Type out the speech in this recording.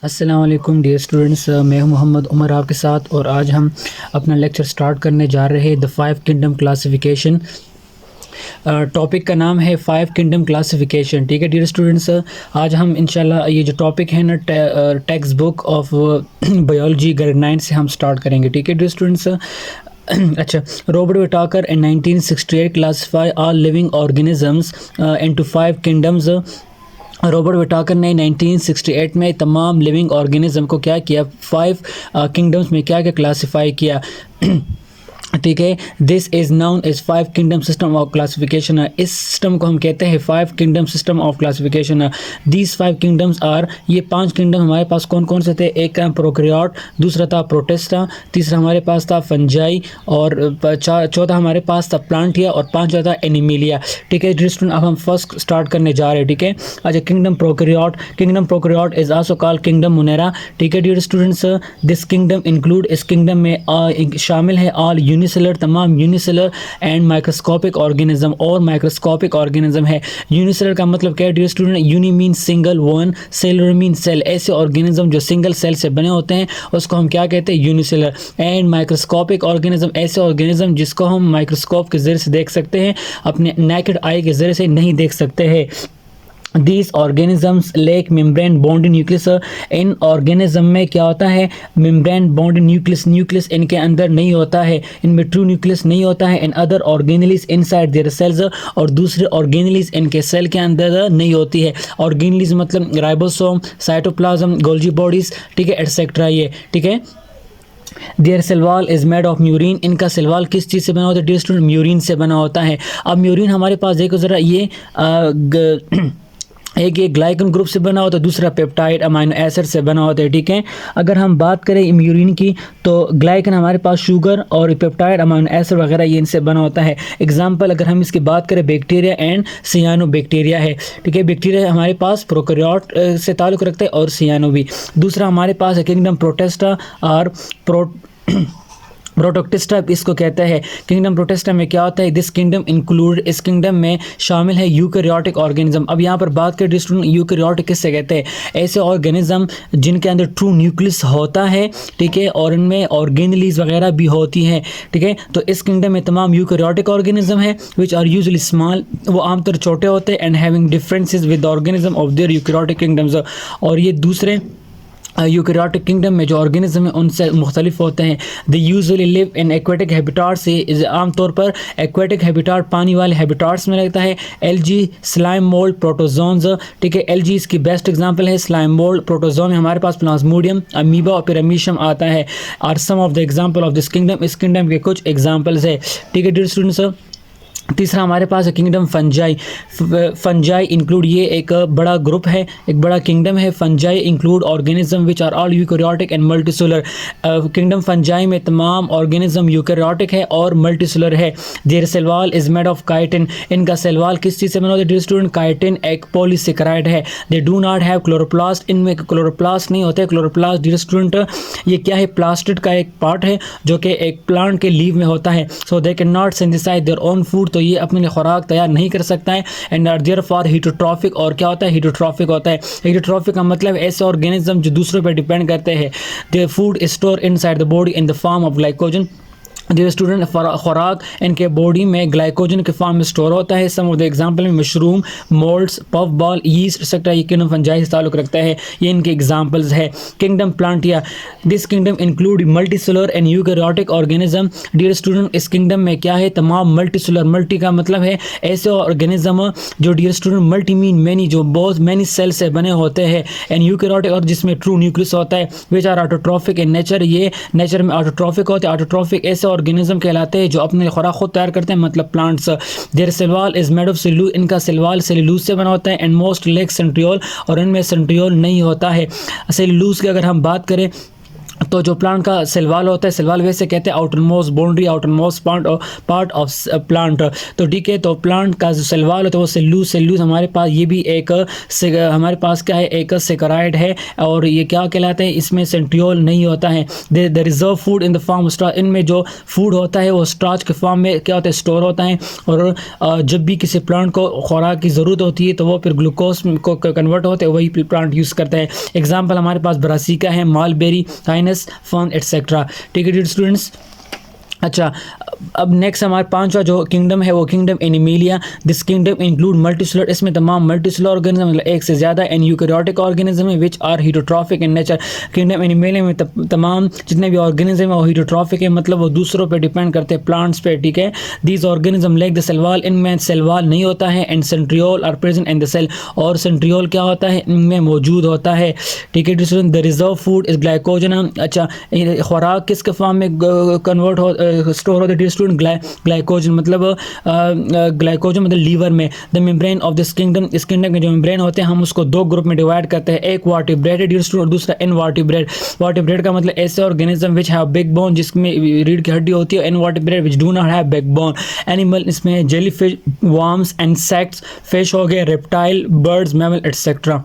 अस्सलाम वालेकुम dear students, मैं हूं मोहम्मद उमर आपके साथ और आज हम अपना लेक्चर स्टार्ट करने जा रहे हैं द 5 किंगडम क्लासिफिकेशन। टॉपिक का नाम है 5 किंगडम क्लासिफिकेशन। ठीक है डियर स्टूडेंट्स, आज हम इंशाल्लाह ये जो टॉपिक है ना text book of biology grade 9 से हम स्टार्ट करेंगे। ठीक है डियर स्टूडेंट्स। अच्छा, Robert Whittaker in 1968 classify all living organisms into 5 kingdoms. Robert Whittaker ने 1968 में तमाम लिविंग ऑर्गेनिज्म को क्या किया, 5 किंगडम्स में क्या क्या क्लासीफाई किया। ठीक है, this is known as 5 kingdom system of classification. इस सिस्टम को हम कहते हैं 5 kingdom system of classification. These 5 kingdoms are, ये 5 किंगडम हमारे पास कौन कौन से थे? एक था प्रोकैरियोट, दूसरा था प्रोटिस्टा, तीसरा हमारे पास था फंजाई और चौथा हमारे पास था प्लांटिया और पांचवा था एनिमिलिया। ठीक है स्टूडेंट, अब हम फर्स्ट स्टार्ट करने जा रहे हैं। ठीक है, अच्छा, kingdom prokaryote is also called kingdom Monera. ठीक है dear students, this kingdom include, इस किंगडम में शामिल है ऑल यूनिसेलर, तमाम यूनिसेलर एंड माइक्रोस्कोपिक ऑर्गेनिज्म, और माइक्रोस्कोपिक ऑर्गेनिज्म है। यूनिसेलर का मतलब क्या है dear student? Uni mean single, one, cellular mean cell. ऐसे ऑर्गेनिज्म जो सिंगल सेल से बने होते हैं उसको हम क्या कहते हैं? यूनिसेलर। एंड माइक्रोस्कोपिक ऑर्गेनिज्म, ऐसे ऑर्गेनिज्म जिसको हम माइक्रोस्कोप के जरिए से देख सकते हैं, अपने नेकेड आई के जरिए से नहीं देख सकते हैं। These organisms lack membrane bound nucleus। In organism में क्या होता है? मेम्ब्रेन बाउंड न्यूक्लियस इनके अंदर नहीं होता है, इनमें ट्रू न्यूक्लियस नहीं होता है। In other organelles inside their cells, और दूसरे ऑर्गेनलीज इनके सेल के अंदर नहीं होती है। ऑर्गेनलीज मतलब राइबोसोम, साइटोप्लाज्म, गोल्जी बॉडीज, ठीक है, एटसेट्रा। ये ठीक है। Their cell wall is made of murein. इनका सेल वॉल किस चीज़ से बना होता है डियर स्टूडेंट? म्यूरिन से बना होता है। अब म्यूरिन हमारे पास देखो ज़रा, ये एक ग्लाइकन ग्रुप से बना होता है, दूसरा पेप्टाइड अमाइनो एसिड से बना होता है। ठीक है, अगर हम बात करें म्यूरिन की तो ग्लाइकन हमारे पास शुगर और पेप्टाइड अमाइनो एसिड वगैरह ये इनसे बना होता है। एग्जांपल अगर हम इसकी बात करें, बैक्टीरिया एंड सियानो बैक्टीरिया है। ठीक है, बैक्टीरिया हमारे पास प्रोकैरियोट से ताल्लुक़ रखता है और सियानो भी। दूसरा हमारे पास है किंगडम प्रोटिस्टा और प्रोटोक्टिस्टा, इसको कहते हैं। किंगडम प्रोटिस्टा में क्या होता है? दिस किंगडम इंक्लूड, इस किंगडम में शामिल है यूकैरियोटिक ऑर्गेनिज्म। अब यहाँ पर बात करें स्टूडेंट, यूकैरियोटिक किससे कहते हैं? ऐसे ऑर्गेनिज्म जिनके अंदर ट्रू न्यूक्लियस होता है, ठीक है, और इनमें ऑर्गेनलीज वगैरह भी होती हैं। ठीक है, तो इस किंगडम में तमाम यूकैरियोटिक ऑर्गेनिज्म है विच आर यूजुअली स्मॉल, वो आमतौर छोटे होते हैं, and having differences with organism of their eukaryotic kingdoms. और ये दूसरे यूकैरियोटिक किंगडम में जो ऑर्गेनिज्म है उनसे मुख्तलिफ होते हैं। They usually live in aquatic habitat, से आमतौर पर एक्वेटिक हैबिटाट, पानी वाले हैबिटाट्स में रहता है। Algae, slime mould, protozoans. ठीक है, एलजी इसकी बेस्ट एग्जांपल है। स्लाइम मोल्ड, प्रोटोजोन में हमारे पास प्लाज्मोडियम, अमीबा और पिरामीशियम आता है। Are some of the example of this kingdom, इस किंगडम के कुछ एग्जांपल्स है। ठीक है डियर स्टूडेंट्स, तीसरा हमारे पास है किंगडम फंजाई। फंजाई इंक्लूड, ये एक बड़ा ग्रुप है, एक बड़ा किंगडम है। Fungi include organism which are all eukaryotic and multicellular. Kingdom fungi में तमाम ऑर्गेनिज्म यूकैरियोटिक है और मल्टीसेलुलर है। Their cell wall is made of chitin. इनका सेल वॉल किस चीज़ से बना होता है डियर स्टूडेंट? काइटिन एक पॉलीसेकेराइड है। They do not have chloroplast, इनमें क्लोरोप्लास्ट नहीं होता है। क्लोरोप्लास्ट डियर स्टूडेंट ये क्या है? प्लास्टिड का एक पार्ट है जो कि एक प्लांट के लीव में होता है। So they can not synthesize their own food, तो ये अपने लिए खुराक तैयार नहीं कर सकता है। एंड आर देयर फॉर हीटोट्रॉफिक, और क्या होता है? हीटोट्रॉफिक होता है। हीटोट्रॉफिक का मतलब ऐसे ऑर्गेनिज्म जो दूसरों पर डिपेंड करते हैं। Their food store inside the body in the form of glycogen. Dear student, खुराक इनके बॉडी में ग्लाइकोजन के फॉर्म में स्टोर होता है। सम ऑफ द एग्जांपल में mushroom, moulds, puff ball, yeast etcetera, ये किंगडम फंजाई से ताल्लुक़ रखता है। ये इनके एग्जांपल्स है। Kingdom plantae, this kingdom include multicellular and eukaryotic organism. Dear student, इस किंगडम में क्या है? तमाम मल्टीसेलुलर, मल्टी का मतलब है ऐसे ऑर्गेनिज्म जो dear student multi mean many, जो बहुत मैनी सेल से बने होते हैं। एंड यूकैरियोटिक, और जिसमें ट्रू न्यूक्लियस होता है। Which are autotrophic in nature, ये नेचर में ऑटोट्रॉफिक होते हैं। ऑटोट्रॉफिक ऐसे ऑर्गेनिज्म कहलाते हैं जो अपने खुराक खुद तैयार करते हैं, मतलब plants. Their cell wall is made of cellulose, इनका सेल वॉल सेल्यूलोज से बना होता है। एंड मोस्ट लेक सेंट्रियोल, और इनमें सेंट्रियोल नहीं होता है। सेल्यूलोज की अगर हम बात करें तो जो प्लांट का सेल वाल होता है, सेल वाल वैसे कहते हैं outer most boundary, outer most part of plant. तो ठीक है, तो प्लांट का जो सेल वाल होता है वो सेल्यूज हमारे पास, ये भी एक हमारे पास क्या है, एक सेकेराइड है। और ये क्या कहलाता है, इसमें सेंट्रियोल नहीं होता है। The reserve food in the form starch, इनमें जो फूड होता है वो स्टार्च के फॉर्म में क्या होता है, स्टोर होता है। और जब भी किसी प्लांट को खुराक की ज़रूरत होती है तो वो फिर ग्लूकोज को कन्वर्ट होते हैं, वही प्लांट यूज़ करता है। एग्जाम्पल हमारे पास ब्रासिका है, मालबेरी, काइनस, फर्न एटसेट्रा। ठीक है डियर स्टूडेंट्स। अच्छा, अब नेक्स्ट हमारे पांचवा जो किंगडम है वो kingdom animalia. This kingdom include multicellular, इसमें तमाम मल्टीसेलुलर ऑर्गेनिज्म, मतलब एक से ज़्यादा, एंड यूकैरियोटिक ऑर्गेनिज्म है which are heterotrophic in nature. Kingdom animalia में तमाम जितने भी ऑर्गेनिज्म है वो हीटोट्रॉफिक है, मतलब वो दूसरों पे डिपेंड करते हैं, प्लांट्स पे। ठीक है, these organism lack the cell wall, इनमें सेल वाल नहीं होता है, and centriole are present in the cell, और सेंट्रियोल क्या होता है, इनमें मौजूद होता है। ठीक है, the reserve food is glycogen. अच्छा, खुराक किसके फॉर्म में कन्वर्ट हो, स्टोर होता है स्टूडेंट, ग्लाइकोजन, मतलब ग्लाइकोजन मतलब लीवर में। The membrane of this kingdom, इस किंगडम के जो मेम्ब्रेन होते हैं हम उसको दो ग्रुप में डिवाइड करते हैं, एक वर्टिब्रेटेड स्टूडेंट, दूसरा इनवर्टिब्रेट। वर्टिब्रेट का मतलब ऐसे organism which have big bone, जिसमें रीढ़ की हड्डी होती है, invertebrate which do not have big bone. Animal, इसमें jelly fish, worms, insects, fish हो गए, रेप्टाइल, बर्ड्स, मैमल एटसेट्रा।